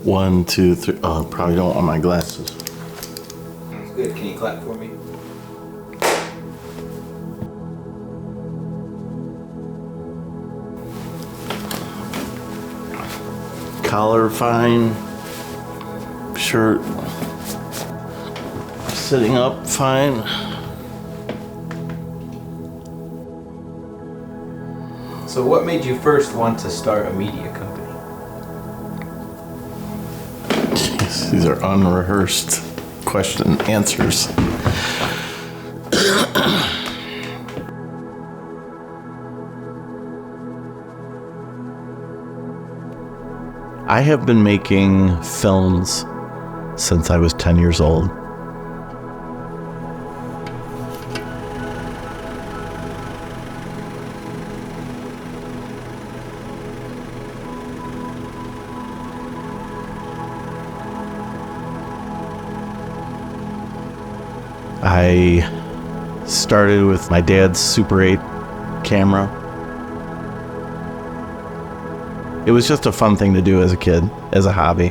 1, 2, 3. Oh, probably don't want my glasses. Sounds good. Can you clap for me? Collar fine. Shirt sitting up fine. So what made you first want to start a media company? Jeez, these are unrehearsed question answers. I have been making films since I was 10 years old. I started with my dad's Super 8 camera. It was just a fun thing to do as a kid, as a hobby.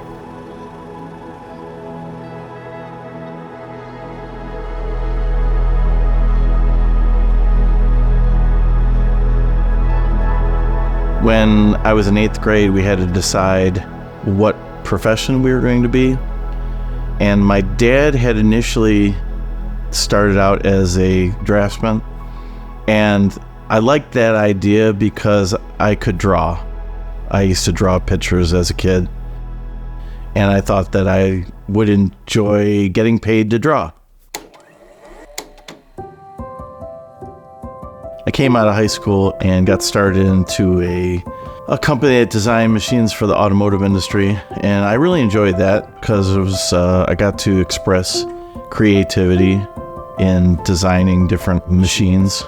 When I was in 8th grade, we had to decide what profession we were going to be. And my dad had initially started out as a draftsman. And I liked that idea because I could draw. I used to draw pictures as a kid. And I thought that I would enjoy getting paid to draw. I came out of high school and got started into a company that designed machines for the automotive industry, and I really enjoyed that because it was I got to express creativity in designing different machines.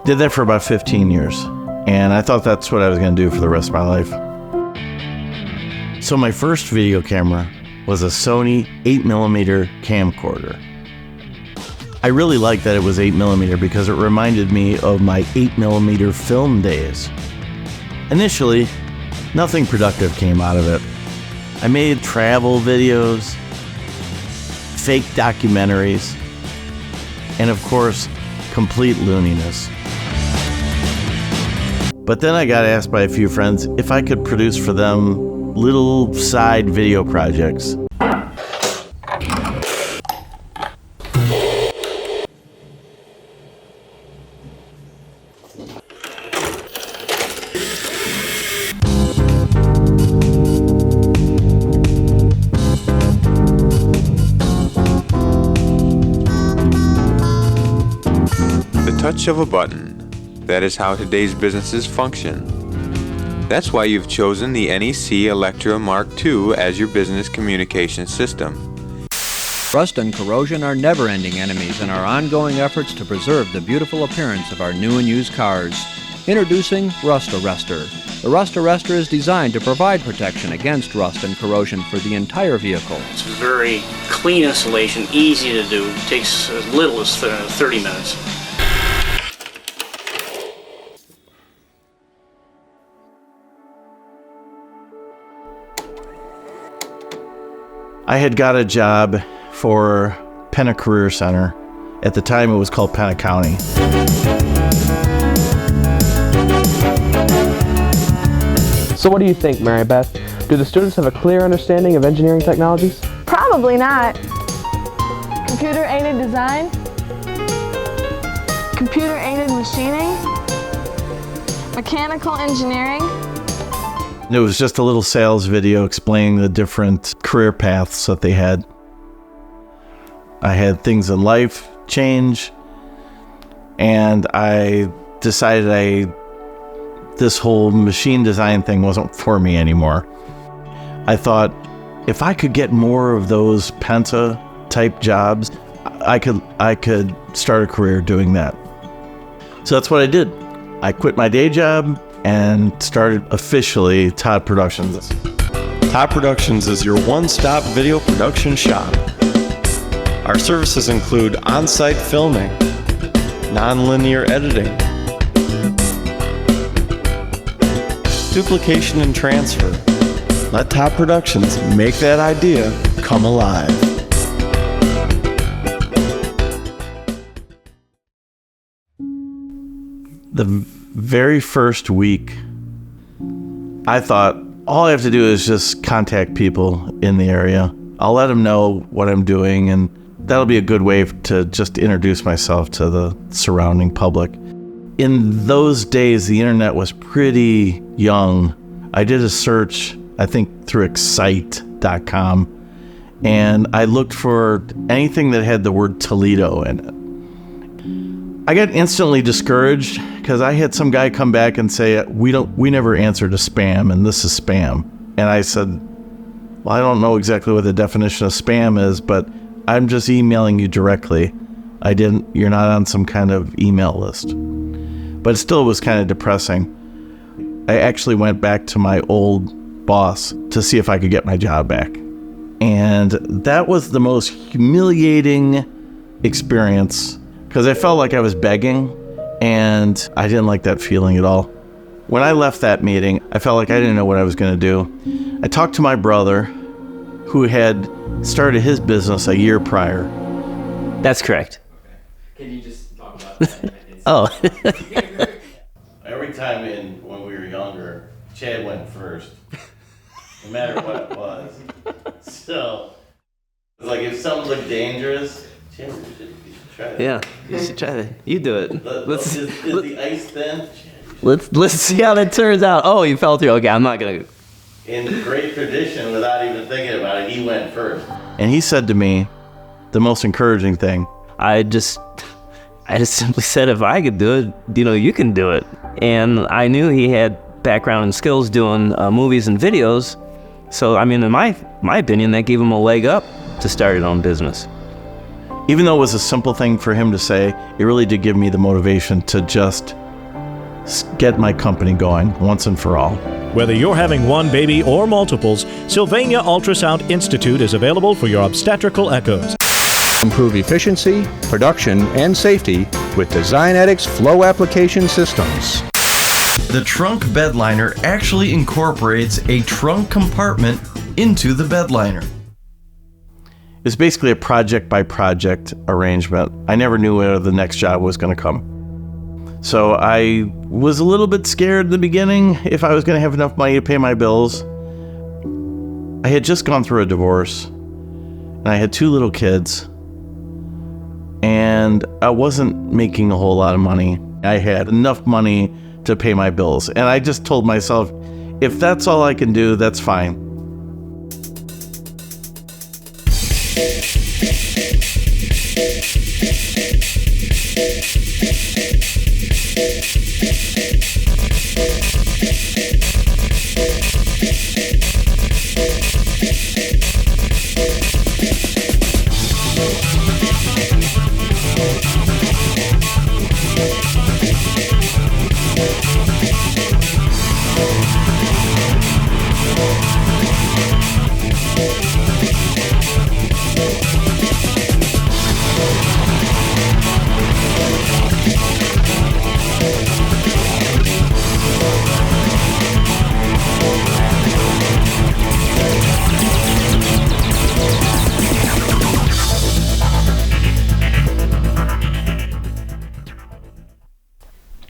Did that for about 15 years, and I thought that's what I was going to do for the rest of my life. So my first video camera was a Sony 8mm camcorder. I really liked that it was 8mm because it reminded me of my 8mm film days. Initially, nothing productive came out of it. I made travel videos, fake documentaries, and of course, complete looniness. But then I got asked by a few friends if I could produce for them little side video projects. Touch of a button. That is how today's businesses function. That's why you've chosen the NEC Electra Mark II as your business communication system. Rust and corrosion are never-ending enemies in our ongoing efforts to preserve the beautiful appearance of our new and used cars. Introducing Rust Arrestor. The Rust Arrestor is designed to provide protection against rust and corrosion for the entire vehicle. It's very clean installation, easy to do, takes as little as 30 minutes. I had got a job for Penna Career Center. At the time, it was called Penna County. So what do you think, Mary Beth? Do the students have a clear understanding of engineering technologies? Probably not. Computer-aided design? Computer-aided machining? Mechanical engineering? It was just a little sales video explaining the different career paths that they had. I had things in life change, and I decided this whole machine design thing wasn't for me anymore. I thought if I could get more of those Penta type jobs, I could start a career doing that. So that's what I did. I quit my day job and started officially Todd Productions. Todd Productions is your one-stop video production shop. Our services include on-site filming, non-linear editing, duplication and transfer, Let Todd Productions make that idea come alive. The very first week, I thought, all I have to do is just contact people in the area. I'll let them know what I'm doing, and that'll be a good way to just introduce myself to the surrounding public. In those days, the internet was pretty young. I did a search, I think through excite.com, and I looked for anything that had the word Toledo in it. I got instantly discouraged because I had some guy come back and say, we never answer to spam, and this is spam. And I said, well, I don't know exactly what the definition of spam is, but I'm just emailing you directly. You're not on some kind of email list. But it still was kind of depressing. I actually went back to my old boss to see if I could get my job back. And that was the most humiliating experience because I felt like I was begging, and I didn't like that feeling at all. When I left that meeting, I felt like I didn't know what I was going to do. I talked to my brother, who had started his business a year prior. That's correct. Can you just talk about that? Oh. Every time when we were younger, Chad went first, no matter what it was. So, it's like if something looked dangerous, Chad, you should try it. Yeah, you should try it. You do it. Is the ice thin? Let's see how that turns out. Oh, you fell through. Okay, I'm not gonna. In great tradition, without even thinking about it, he went first. And he said to me, the most encouraging thing. I just simply said, if I could do it, you can do it. And I knew he had background and skills doing movies and videos. So, I mean, in my opinion, that gave him a leg up to start his own business. Even though it was a simple thing for him to say, it really did give me the motivation to just get my company going once and for all. Whether you're having one baby or multiples, Sylvania Ultrasound Institute is available for your obstetrical echoes. Improve efficiency, production, and safety with DesignEdX flow application systems. The trunk bed liner actually incorporates a trunk compartment into the bed liner. It's basically a project by project arrangement. I never knew where the next job was going to come. So I was a little bit scared in the beginning if I was going to have enough money to pay my bills. I had just gone through a divorce, and I had 2 little kids, and I wasn't making a whole lot of money. I had enough money to pay my bills, and I just told myself, if that's all I can do, that's fine.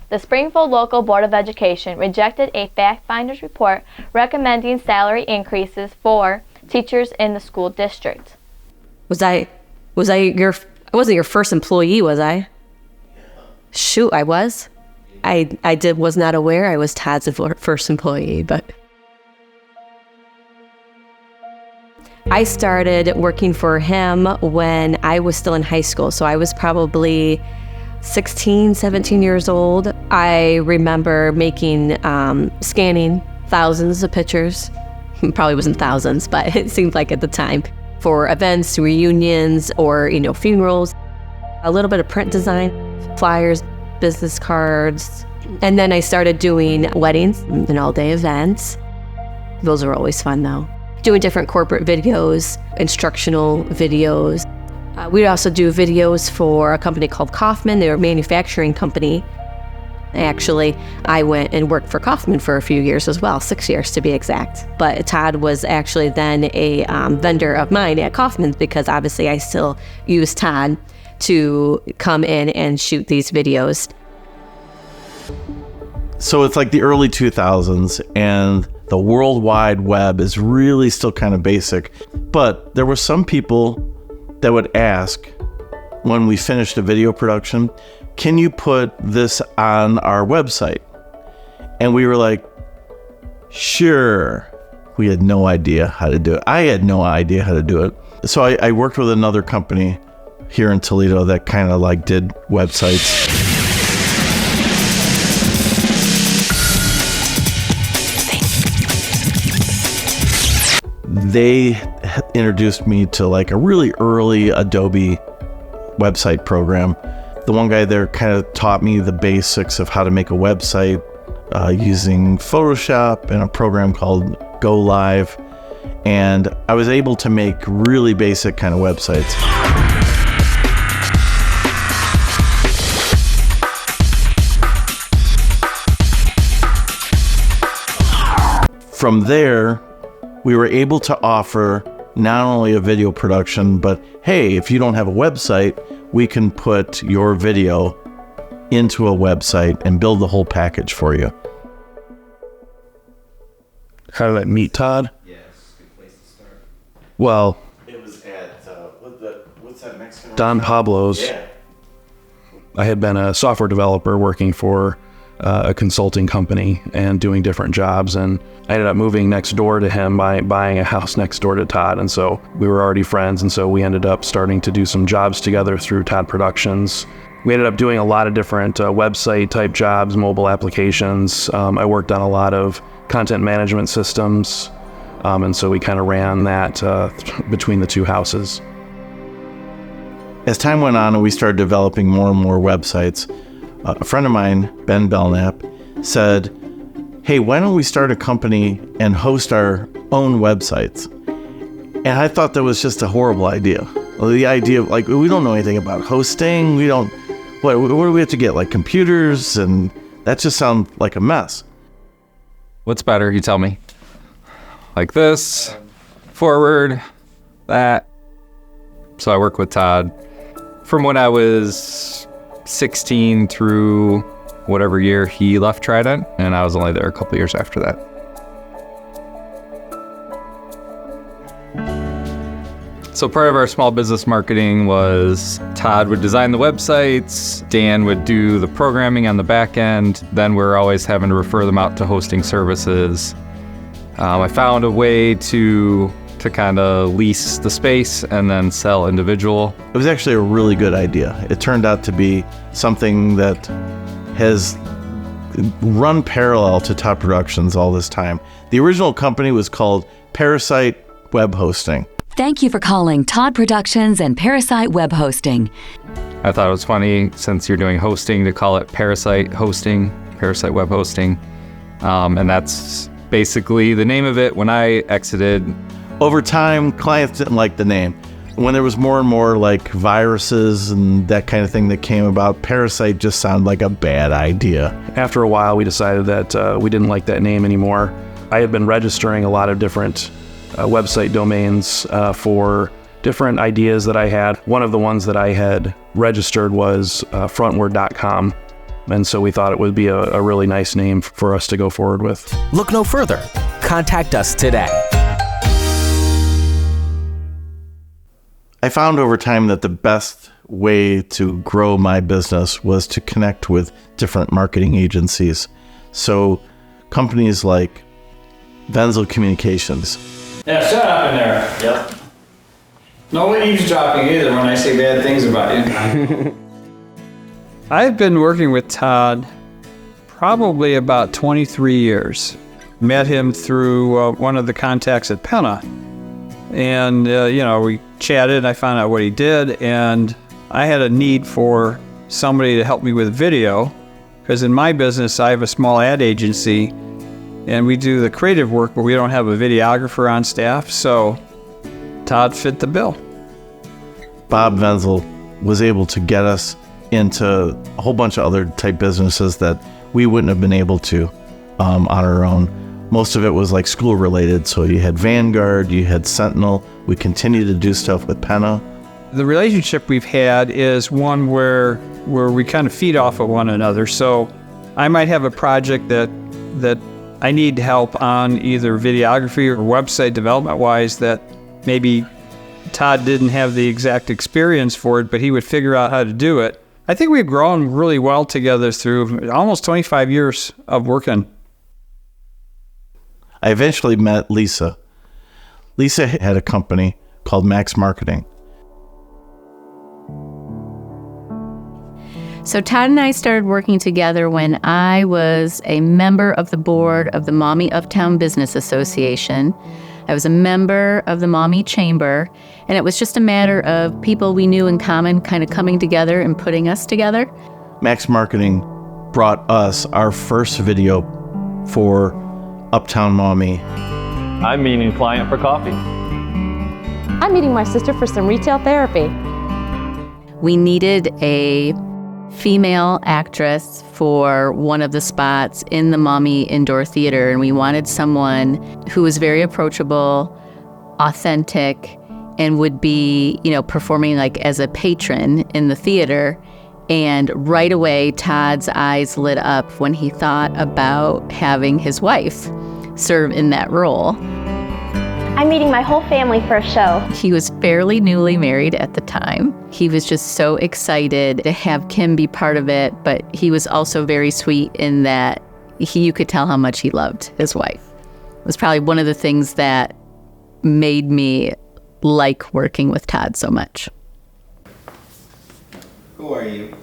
The Springfield Local Board of Education rejected a fact finder's report recommending salary increases for teachers in the school district. I wasn't your first employee, was I? Shoot, I was. I was not aware I was Todd's first employee, but I started working for him when I was still in high school, so I was probably 16, 17 years old. I remember scanning thousands of pictures. Probably wasn't thousands, but it seemed like at the time, for events, reunions, or funerals. A little bit of print design, flyers, business cards. And then I started doing weddings and all-day events. Those are always fun, though. Doing different corporate videos, instructional videos. We also do videos for a company called Kaufman. They're a manufacturing company. Actually, I went and worked for Kaufman for a few years as well, 6 years to be exact. But Todd was actually then a vendor of mine at Kaufman's because obviously I still use Todd to come in and shoot these videos. So it's like the early 2000s and the World Wide Web is really still kind of basic. But there were some people that would ask when we finished a video production, can you put this on our website? And we were like, sure. We had no idea how to do it. I had no idea how to do it. So I worked with another company here in Toledo that kind of like did websites. They introduced me to like a really early Adobe website program. The one guy there kind of taught me the basics of how to make a website using Photoshop and a program called Go Live. And I was able to make really basic kind of websites. From there, we were able to offer not only a video production, but hey, if you don't have a website, we can put your video into a website and build the whole package for you. How did I meet Todd? Yeah, it's a good place to start. Well, It was at, what's that Mexican Don Pablo's. Yeah. I had been a software developer working for a consulting company and doing different jobs, and I ended up moving next door to him by buying a house next door to Todd, and so we were already friends, and so we ended up starting to do some jobs together through Todd Productions. We ended up doing a lot of different website type jobs, mobile applications. I worked on a lot of content management systems, and so we kind of ran that between the two houses. As time went on and we started developing more and more websites, a friend of mine, Ben Belknap, said, hey, why don't we start a company and host our own websites? And I thought that was just a horrible idea. The idea of like, we don't know anything about hosting. We don't, what do we have to get? Like computers? And that just sounds like a mess. What's better? You tell me. Like this, forward, that. So I work with Todd from when I was 16 through whatever year he left Trident, and I was only there a couple years after that. So part of our small business marketing was Todd would design the websites, Dan would do the programming on the back end, then we're always having to refer them out to hosting services. I found a way to kind of lease the space and then sell individual. It was actually a really good idea. It turned out to be something that has run parallel to Todd Productions all this time. The original company was called Parasite Web Hosting. Thank you for calling Todd Productions and Parasite Web Hosting. I thought it was funny, since you're doing hosting, to call it Parasite Hosting, Parasite Web Hosting. And that's basically the name of it. When I exited, over time, clients didn't like the name. When there was more and more like viruses and that kind of thing that came about, Parasite just sounded like a bad idea. After a while, we decided that we didn't like that name anymore. I had been registering a lot of different website domains for different ideas that I had. One of the ones that I had registered was frontward.com. And so we thought it would be a really nice name for us to go forward with. Look no further. Contact us today. I found over time that the best way to grow my business was to connect with different marketing agencies. So companies like Wenzel Communications. Yeah, shut up in there. Yep. No eavesdropping either when I say bad things about you. I've been working with Todd probably about 23 years. Met him through one of the contacts at Penna. And, we chatted and I found out what he did. And I had a need for somebody to help me with video. Because in my business, I have a small ad agency. And we do the creative work, but we don't have a videographer on staff. So Todd fit the bill. Bob Wenzel was able to get us into a whole bunch of other type businesses that we wouldn't have been able to on our own. Most of it was like school related. So you had Vanguard, you had Sentinel. We continue to do stuff with Penna. The relationship we've had is one where we kind of feed off of one another. So I might have a project that I need help on, either videography or website development wise, that maybe Todd didn't have the exact experience for it, but he would figure out how to do it. I think we've grown really well together through almost 25 years of working. I eventually met Lisa. Lisa had a company called Max Marketing. So Todd and I started working together when I was a member of the board of the Maumee Uptown Business Association. I was a member of the Maumee Chamber, and it was just a matter of people we knew in common kind of coming together and putting us together. Max Marketing brought us our first video for Uptown Maumee. I'm meeting a client for coffee. I'm meeting my sister for some retail therapy. We needed a female actress for one of the spots in the Maumee Indoor Theater, and we wanted someone who was very approachable, authentic, and would be, performing like as a patron in the theater. And right away, Todd's eyes lit up when he thought about having his wife serve in that role. I'm meeting my whole family for a show. He was fairly newly married at the time. He was just so excited to have Kim be part of it, but he was also very sweet in that you could tell how much he loved his wife. It was probably one of the things that made me like working with Todd so much. Who are you?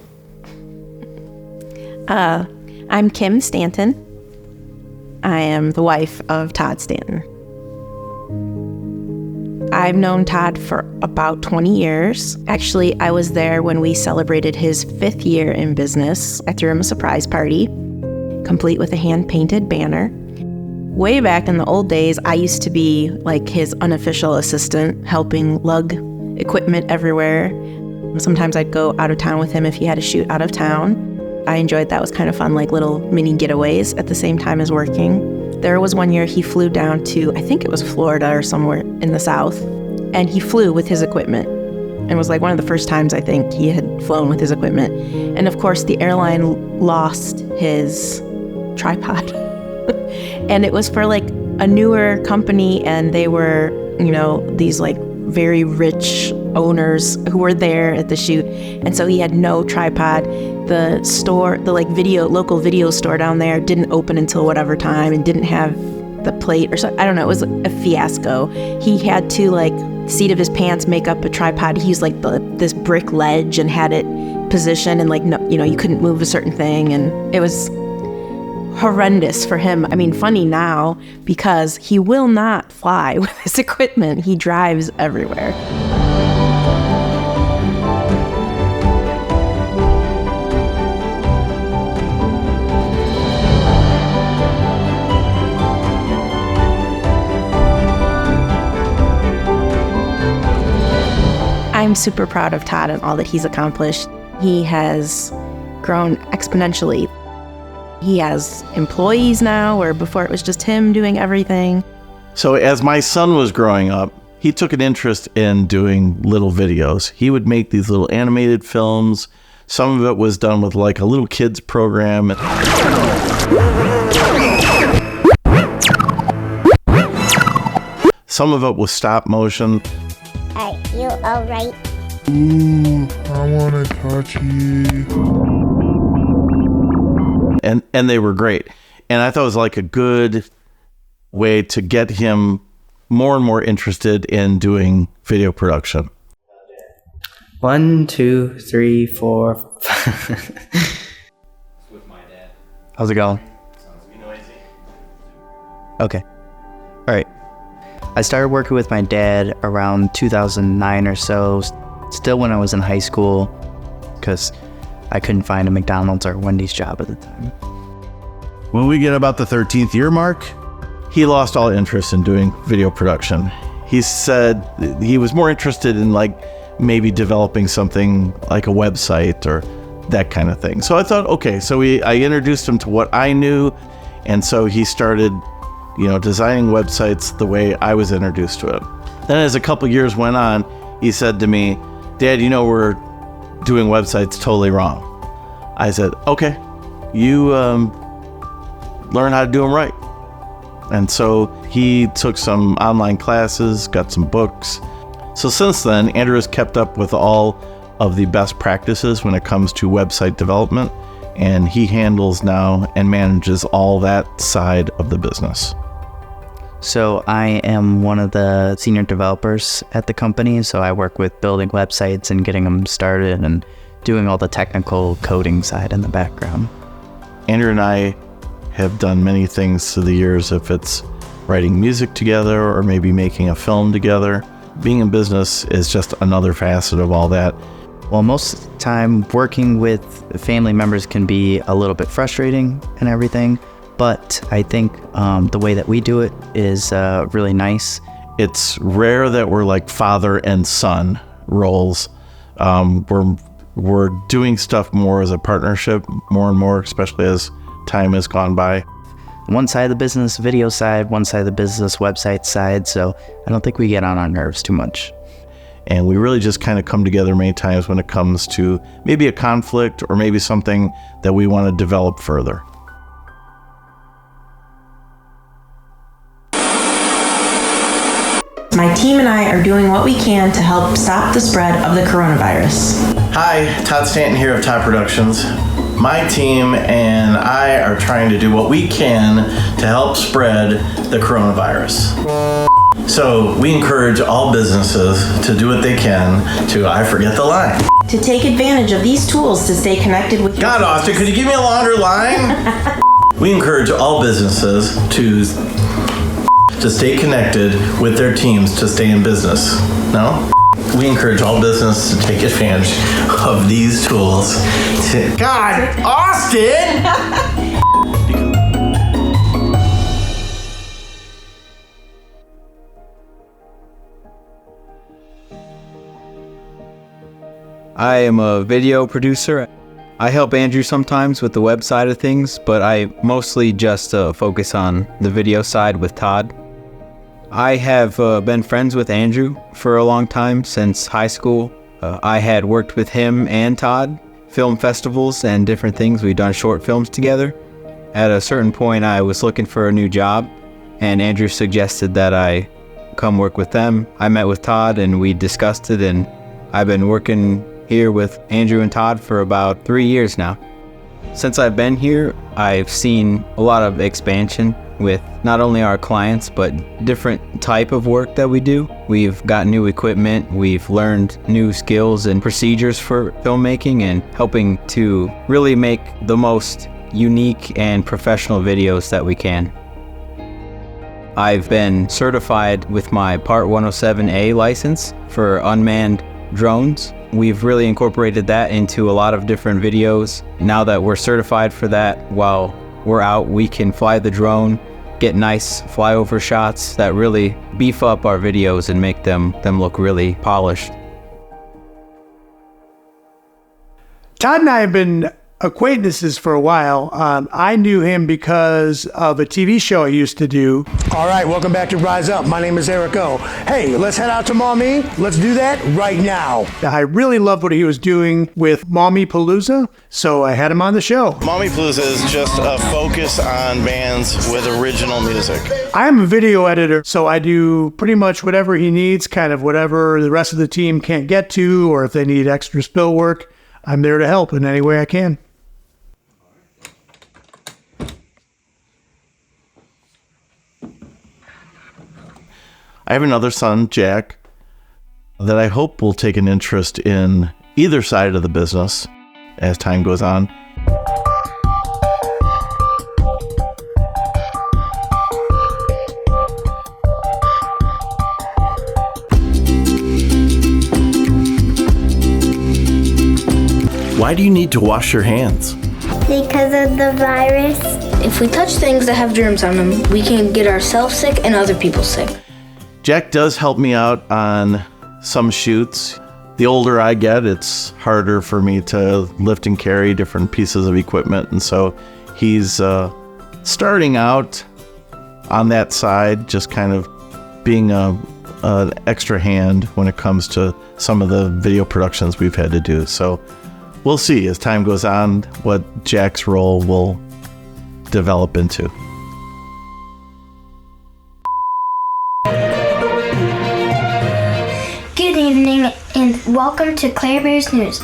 I'm Kim Stanton. I am the wife of Todd Stanton. I've known Todd for about 20 years. Actually, I was there when we celebrated his 5th year in business. I threw him a surprise party, complete with a hand-painted banner. Way back in the old days, I used to be like his unofficial assistant, helping lug equipment everywhere. Sometimes I'd go out of town with him if he had a shoot out of town. I enjoyed that. It was kind of fun, like little mini getaways at the same time as working. There was one year he flew down to, I think it was Florida or somewhere in the South, and he flew with his equipment. And it was like one of the first times I think he had flown with his equipment. And of course the airline lost his tripod. And it was for like a newer company, and they were, these like very rich owners who were there at the shoot. And so he had no tripod. The store, the local video store down there didn't open until whatever time and didn't have the plate or something. I don't know, it was a fiasco. He had to seat of his pants make up a tripod. He used this brick ledge and had it positioned, and you couldn't move a certain thing, and it was horrendous for him. I mean, funny now because he will not fly with his equipment. He drives everywhere. I'm super proud of Todd and all that he's accomplished. He has grown exponentially. He has employees now, where before it was just him doing everything. So as my son was growing up, he took an interest in doing little videos. He would make these little animated films. Some of it was done with like a little kids program. Some of it was stop motion. Are you alright? Ooh, I wanna touch you. And they were great. And I thought it was like a good way to get him more and more interested in doing video production. 1, 2, 3, 4. How's it going? Okay. All right. I started working with my dad around 2009 or so, still when I was in high school, because I couldn't find a McDonald's or Wendy's job at the time. When we get about the 13th year mark, he lost all interest in doing video production. He said he was more interested in maybe developing something like a website or that kind of thing. So I thought, okay, so I introduced him to what I knew, and so he started, designing websites the way I was introduced to it. Then as a couple years went on, he said to me, Dad, we're doing websites totally wrong. I said, okay, you learn how to do them right. And so he took some online classes, got some books. So since then, Andrew has kept up with all of the best practices when it comes to website development, and he handles now and manages all that side of the business. So I am one of the senior developers at the company, so I work with building websites and getting them started and doing all the technical coding side in the background. Andrew and I have done many things through the years, if it's writing music together or maybe making a film together. Being in business is just another facet of all that. Well, most of the time, working with family members can be a little bit frustrating and everything, but I think the way that we do it is really nice. It's rare that we're like father and son roles. We're doing stuff more as a partnership, more and more, especially as time has gone by. One side of the business, video side, one side of the business, website side, so I don't think we get on our nerves too much. And we really just kind of come together many times when it comes to maybe a conflict or maybe something that we want to develop further. My team and I are doing what we can to help stop the spread of the coronavirus. Hi, Todd Stanton here of Todd Productions. My team and I are trying to do what we can to help spread the coronavirus. So we encourage all businesses to do what they can to, I forget the line. To take advantage of these tools to stay connected with God, Austin, could you give me a longer line? We encourage all businesses to stay connected with their teams to stay in business. No? We encourage all business to take advantage of these tools. God, Austin! I am a video producer. I help Andrew sometimes with the web side of things, but I mostly just focus on the video side with Todd. I have been friends with Andrew for a long time, since high school. I had worked with him and Todd, film festivals and different things. We've done short films together. At a certain point, I was looking for a new job, and Andrew suggested that I come work with them. I met with Todd and we discussed it, and I've been working here with Andrew and Todd for about 3 years now. Since I've been here, I've seen a lot of expansion with not only our clients, but different type of work that we do. We've got new equipment, we've learned new skills and procedures for filmmaking and helping to really make the most unique and professional videos that we can. I've been certified with my Part 107A license for unmanned drones. We've really incorporated that into a lot of different videos. Now that we're certified for that, while we're out, we can fly the drone, get nice flyover shots that really beef up our videos and make them look really polished. Todd and I have been acquaintances for a while. I knew him because of a TV show I used to do. All right, welcome back to Rise Up. My name is Eric O. Hey, let's head out to Maumee. Let's do that right now. I really loved what he was doing with Maumee Palooza, so I had him on the show. Maumee Palooza is just a focus on bands with original music. I'm a video editor, so I do pretty much whatever he needs, kind of whatever the rest of the team can't get to, or if they need extra spill work, I'm there to help in any way I can. I have another son, Jack, that I hope will take an interest in either side of the business as time goes on. Why do you need to wash your hands? Because of the virus. If we touch things that have germs on them, we can get ourselves sick and other people sick. Jack does help me out on some shoots. The older I get, it's harder for me to lift and carry different pieces of equipment. And so he's starting out on that side, just kind of being an extra hand when it comes to some of the video productions we've had to do. So we'll see as time goes on what Jack's role will develop into. Good evening and welcome to Claire Bears News.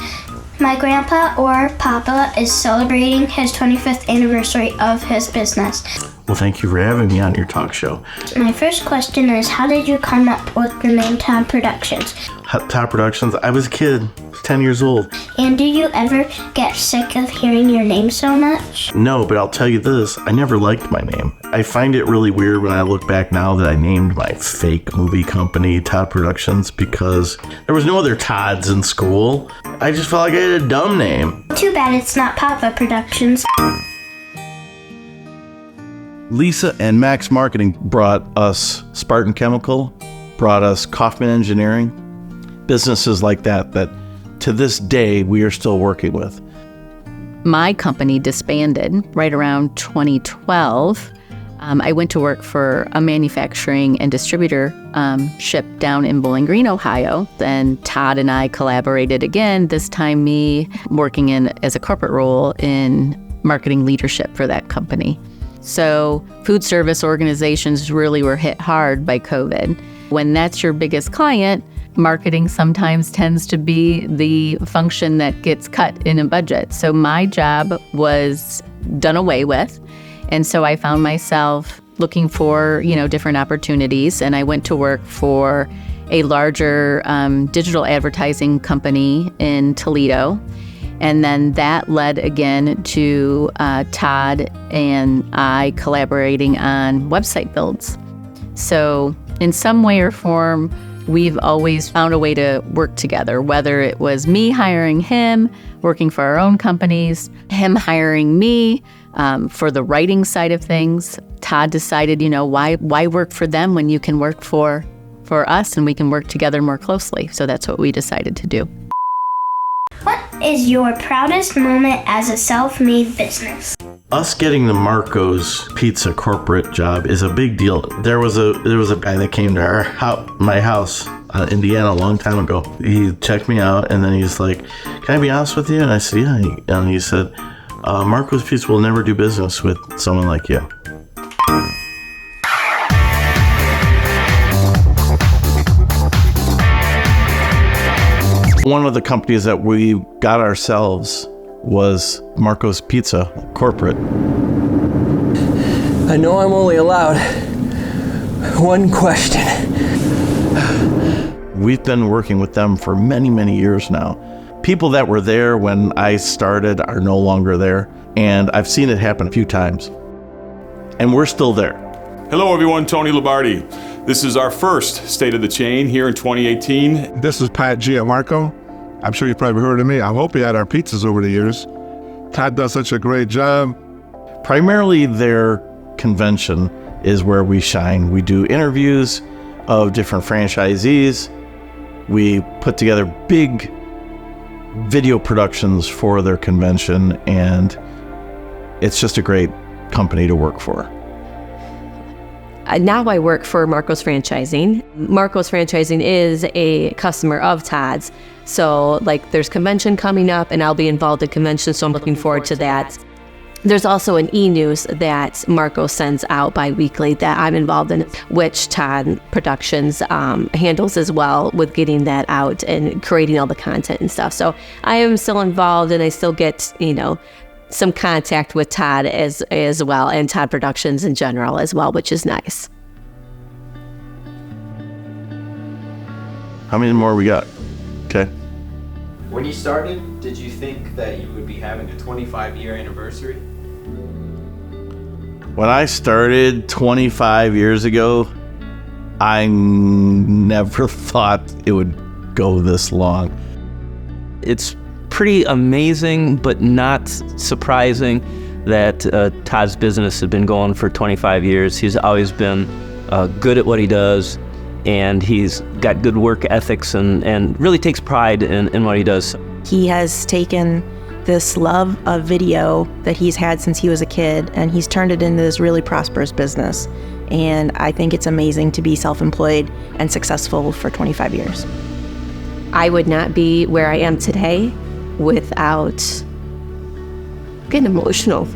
My grandpa or Papa is celebrating his 25th anniversary of his business. Well, thank you for having me on your talk show. My first question is, how did you come up with the name Todd Productions? Todd Productions, I was a kid, 10 years old. And do you ever get sick of hearing your name so much? No, but I'll tell you this, I never liked my name. I find it really weird when I look back now that I named my fake movie company Todd Productions because there was no other Todds in school. I just felt like I had a dumb name. Too bad it's not Papa Productions. Lisa and Max Marketing brought us Spartan Chemical, brought us Kaufman Engineering, businesses like that to this day we are still working with. My company disbanded right around 2012. I went to work for a manufacturing and distributorship down in Bowling Green, Ohio. Then Todd and I collaborated again, this time me working as a corporate role in marketing leadership for that company. So food service organizations really were hit hard by COVID. When that's your biggest client, marketing sometimes tends to be the function that gets cut in a budget. So my job was done away with. And so I found myself looking for, different opportunities. And I went to work for a larger digital advertising company in Toledo. And then that led again to Todd and I collaborating on website builds. So in some way or form, we've always found a way to work together, whether it was me hiring him, working for our own companies, him hiring me for the writing side of things. Todd decided, why work for them when you can work for us and we can work together more closely. So that's what we decided to do. What is your proudest moment as a self-made business? Us getting the Marco's Pizza corporate job is a big deal. There was a guy that came to my house, Indiana, a long time ago. He checked me out and then he's like, "Can I be honest with you?" And I said, "Yeah." And he said, "Marco's Pizza will never do business with someone like you." One of the companies that we got ourselves was Marco's Pizza corporate. I know I'm only allowed one question. We've been working with them for many, many years now. People that were there when I started are no longer there, and I've seen it happen a few times. And we're still there. Hello everyone, Tony Labardi. This is our first State of the Chain here in 2018. This is Pat Gianmarco. I'm sure you've probably heard of me. I hope you had our pizzas over the years. Todd does such a great job. Primarily their convention is where we shine. We do interviews of different franchisees. We put together big video productions for their convention, and it's just a great company to work for. Now I work for Marco's Franchising. Marco's Franchising is a customer of Todd's. So there's convention coming up and I'll be involved in convention, so I'm looking forward to that. There's also an e-news that Marco sends out bi-weekly that I'm involved in, which Todd Productions handles as well with getting that out and creating all the content and stuff. So I am still involved and I still get, some contact with Todd as well, and Todd Productions in general as well, which is nice. How many more we got? Okay. When you started, did you think that you would be having a 25-year anniversary? When I started 25 years ago, I never thought it would go this long. It's pretty amazing, but not surprising that Todd's business has been going for 25 years. He's always been good at what he does, and he's got good work ethics and really takes pride in what he does. He has taken this love of video that he's had since he was a kid, and he's turned it into this really prosperous business. And I think it's amazing to be self-employed and successful for 25 years. I would not be where I am today without getting emotional.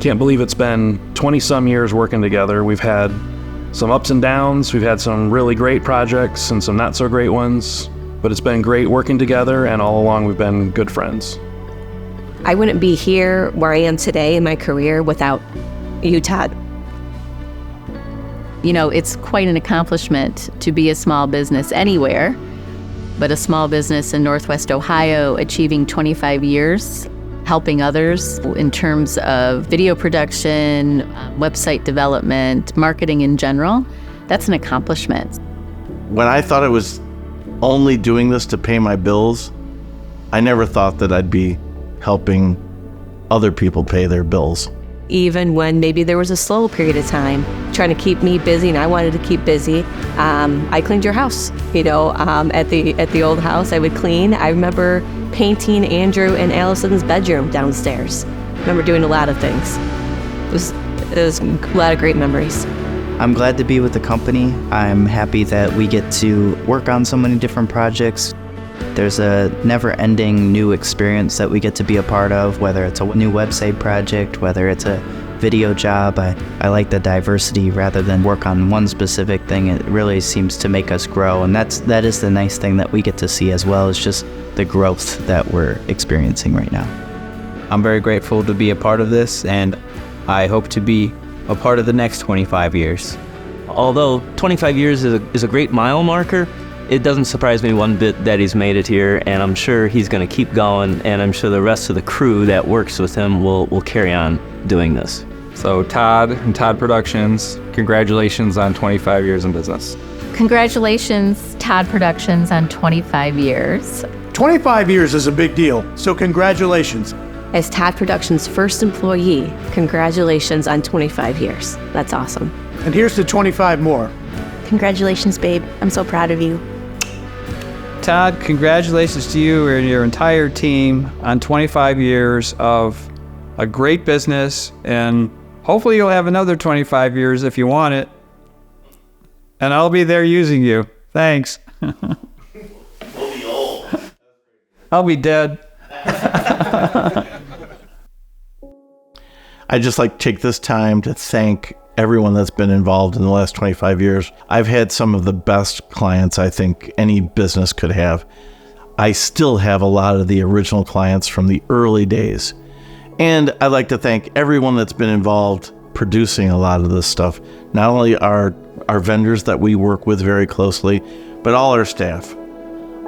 Can't believe it's been 20-some years working together. We've had some ups and downs. We've had some really great projects and some not so great ones. But it's been great working together, and all along we've been good friends. I wouldn't be here where I am today in my career without you, Todd. You know, it's quite an accomplishment to be a small business anywhere, but a small business in Northwest Ohio achieving 25 years, helping others in terms of video production, website development, marketing in general. That's an accomplishment. When I thought I was only doing this to pay my bills, I never thought that I'd be helping other people pay their bills. Even when maybe there was a slow period of time trying to keep me busy and I wanted to keep busy, I cleaned your house. You know, at the old house I would clean. I remember painting Andrew and Allison's bedroom downstairs. I remember doing a lot of things. It was a lot of great memories. I'm glad to be with the company. I'm happy that we get to work on so many different projects. There's a never-ending new experience that we get to be a part of, whether it's a new website project, whether it's a video job. I like the diversity rather than work on one specific thing. It really seems to make us grow, and that is the nice thing that we get to see as well, is just the growth that we're experiencing right now. I'm very grateful to be a part of this, and I hope to be a part of the next 25 years. Although 25 years is a great mile marker, it doesn't surprise me one bit that he's made it here, and I'm sure he's going to keep going, and I'm sure the rest of the crew that works with him will carry on doing this. So Todd and Todd Productions, congratulations on 25 years in business. Congratulations, Todd Productions, on 25 years. 25 years is a big deal, so congratulations. As Todd Productions' first employee, congratulations on 25 years. That's awesome. And here's to 25 more. Congratulations, babe. I'm so proud of you. Todd, congratulations to you and your entire team on 25 years of a great business, and hopefully you'll have another 25 years if you want it. And I'll be there using you. Thanks. We'll be old. I'll be dead. I'd just like to take this time to thank everyone that's been involved in the last 25 years. I've had some of the best clients I think any business could have. I still have a lot of the original clients from the early days. And I'd like to thank everyone that's been involved producing a lot of this stuff. Not only our vendors that we work with very closely, but all our staff.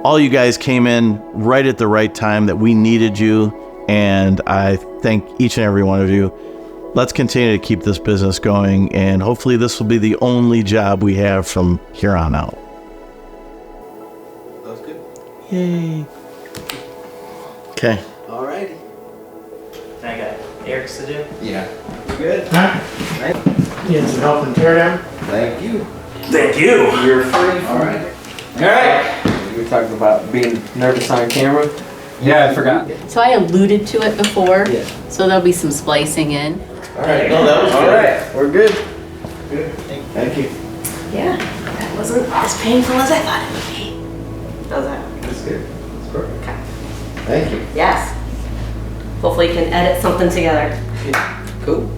All you guys came in right at the right time that we needed you, and I thank each and every one of you. Let's continue to keep this business going, and hopefully this will be the only job we have from here on out. That was good. Yay. Okay. All righty. I got Eric's to do? Yeah. You good? Right. Need some help in teardown? Thank you. Thank you. You're free. All right. All right. We were talking about being nervous on camera. Yeah, I forgot. So I alluded to it before, Yeah. so there'll be some splicing in. All right. No, that was good. All right. We're good. Good. Thank you. Yeah, that wasn't as painful as I thought it would be. How's that? That's good. That's perfect. Okay. Thank you. Yes. Hopefully you can edit something together. Cool.